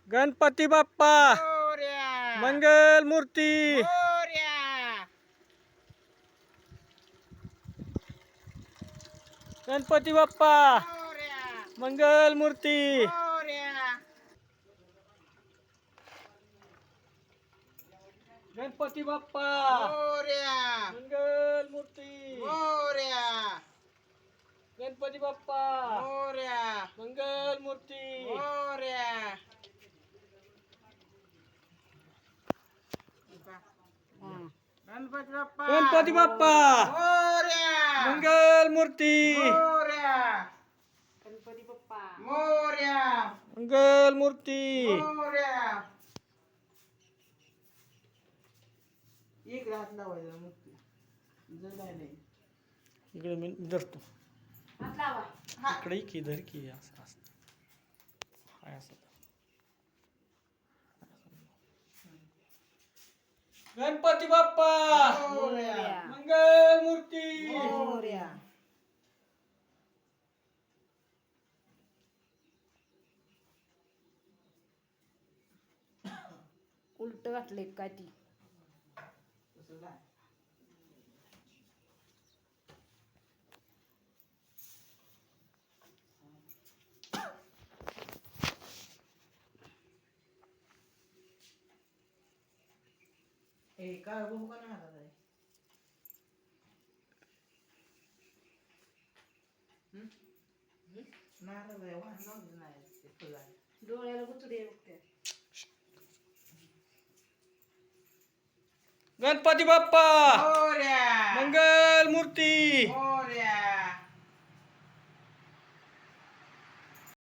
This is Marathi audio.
गणपती बाप्पा मोरया. मंगल मूर्ती मोरया. गणपती बाप्पा मोरया. मंगल मूर्ती मोरया. गणपती बाप्पा मोरया. मंगल मूर्ती मोरया. गणपती बाप्पा मोरया. मंगल मूर्ती मोरया. गणपती बाप्पा. गणपती बाप्पा मोरया. मंगल मूर्ती मोरया. गणपती बाप्पा. मोरया. मंगल मूर्ती मोरया. एक रात लावायचा मुक्ती जगाय नाही. इकडे मी धरतो हा. इकडे की धर की असं असं हाय असं गणपती बाप्पा मोरया. मंगल मूर्ती मोरया. उलट घातले काय ती तसं नाही. काय बघू का नाही हातात आहे? नारळ आहे, वाहन लावलं नाही ते फुलं आहे. डोळ्याला गुचडे बघते गणपती बाप्पा मोरया. मंगल मूर्ती मोरया.